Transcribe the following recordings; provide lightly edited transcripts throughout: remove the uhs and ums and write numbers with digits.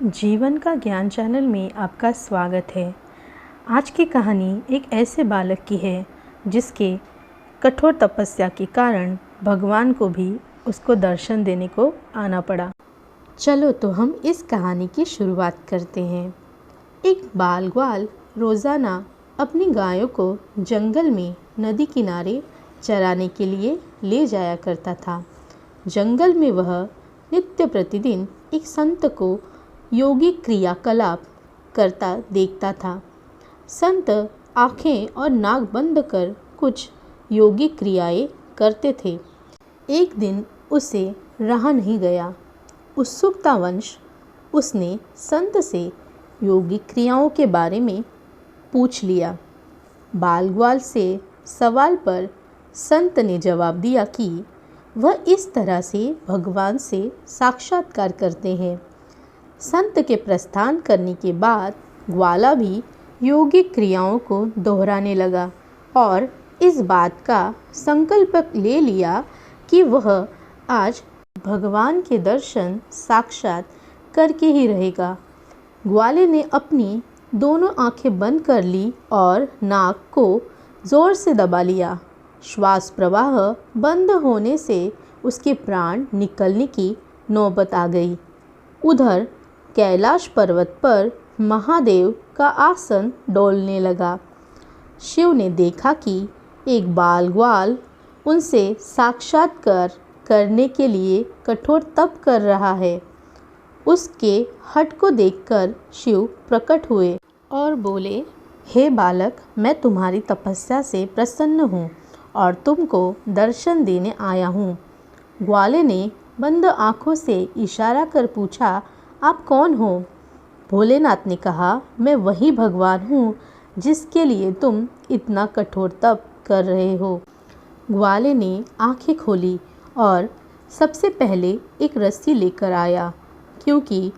जीवन का ज्ञान चैनल में आपका स्वागत है। आज की कहानी एक ऐसे बालक की है जिसके कठोर तपस्या के कारण भगवान को भी उसको दर्शन देने को आना पड़ा। चलो तो हम इस कहानी की शुरुआत करते हैं। एक बाल ग्वाल रोज़ाना अपनी गायों को जंगल में नदी किनारे चराने के लिए ले जाया करता था। जंगल में वह नित्य प्रतिदिन एक संत को योगिक क्रियाकलाप करता देखता था। संत आँखें और नाक बंद कर कुछ योगिक क्रियाएं करते थे। एक दिन उसे रहा नहीं गया। उत्सुकतावश उसने संत से योगिक क्रियाओं के बारे में पूछ लिया। बाल ग्वाल से सवाल पर संत ने जवाब दिया कि वह इस तरह से भगवान से साक्षात्कार करते हैं। संत के प्रस्थान करने के बाद ग्वाला भी योगिक क्रियाओं को दोहराने लगा और इस बात का संकल्प ले लिया कि वह आज भगवान के दर्शन साक्षात करके ही रहेगा। ग्वाले ने अपनी दोनों आंखें बंद कर ली और नाक को जोर से दबा लिया। श्वास प्रवाह बंद होने से उसके प्राण निकलने की नौबत आ गई। उधर कैलाश पर्वत पर महादेव का आसन डोलने लगा। शिव ने देखा कि एक बाल ग्वाल उनसे साक्षात्कार करने के लिए कठोर तप कर रहा है। उसके हठ को देखकर शिव प्रकट हुए और बोले, हे बालक, मैं तुम्हारी तपस्या से प्रसन्न हूँ और तुमको दर्शन देने आया हूँ। ग्वाले ने बंद आँखों से इशारा कर पूछा, आप कौन हो? भोलेनाथ ने कहा, मैं वही भगवान हूँ जिसके लिए तुम इतना कठोर तप कर रहे हो। ग्वाले ने आंखें खोली और सबसे पहले एक रस्सी लेकर आया। क्योंकि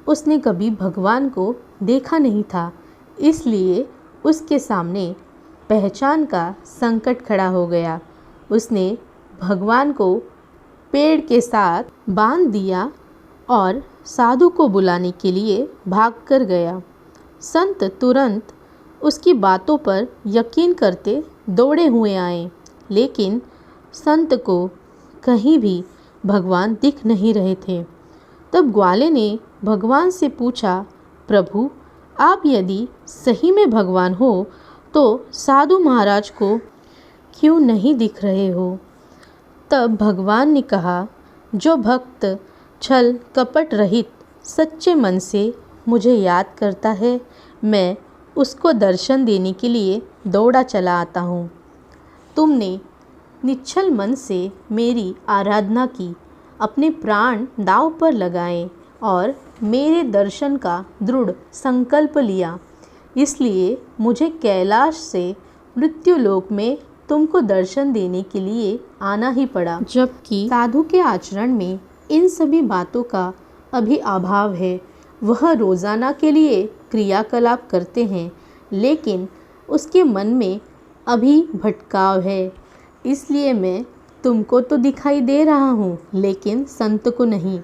उसने कभी भगवान को देखा नहीं था, इसलिए उसके सामने पहचान का संकट खड़ा हो गया। उसने भगवान को पेड़ के साथ बांध दिया और साधु को बुलाने के लिए भागकर गया। संत तुरंत उसकी बातों पर यकीन करते दौड़े हुए आए, लेकिन संत को कहीं भी भगवान दिख नहीं रहे थे। तब ग्वाले ने भगवान से पूछा, प्रभु, आप यदि सही में भगवान हो तो साधु महाराज को क्यों नहीं दिख रहे हो? तब भगवान ने कहा, जो भक्त छल कपट रहित सच्चे मन से मुझे याद करता है, मैं उसको दर्शन देने के लिए दौड़ा चला आता हूँ। तुमने निश्चल मन से मेरी आराधना की, अपने प्राण दांव पर लगाए और मेरे दर्शन का दृढ़ संकल्प लिया। इसलिए मुझे कैलाश से मृत्युलोक में तुमको दर्शन देने के लिए आना ही पड़ा। जबकि साधु के आचरण में इन सभी बातों का अभी अभाव है। वह रोज़ाना के लिए क्रियाकलाप करते हैं, लेकिन उसके मन में अभी भटकाव है। इसलिए मैं तुमको तो दिखाई दे रहा हूँ, लेकिन संत को नहीं।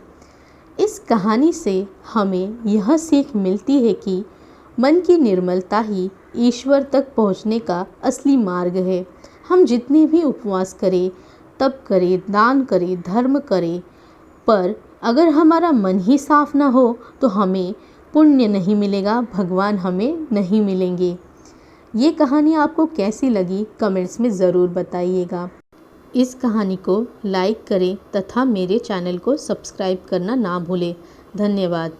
इस कहानी से हमें यह सीख मिलती है कि मन की निर्मलता ही ईश्वर तक पहुँचने का असली मार्ग है। हम जितने भी उपवास करें, तप करें, दान करें, धर्म करें, पर अगर हमारा मन ही साफ ना हो तो हमें पुण्य नहीं मिलेगा, भगवान हमें नहीं मिलेंगे। ये कहानी आपको कैसी लगी कमेंट्स में ज़रूर बताइएगा। इस कहानी को लाइक करें तथा मेरे चैनल को सब्सक्राइब करना ना भूलें। धन्यवाद।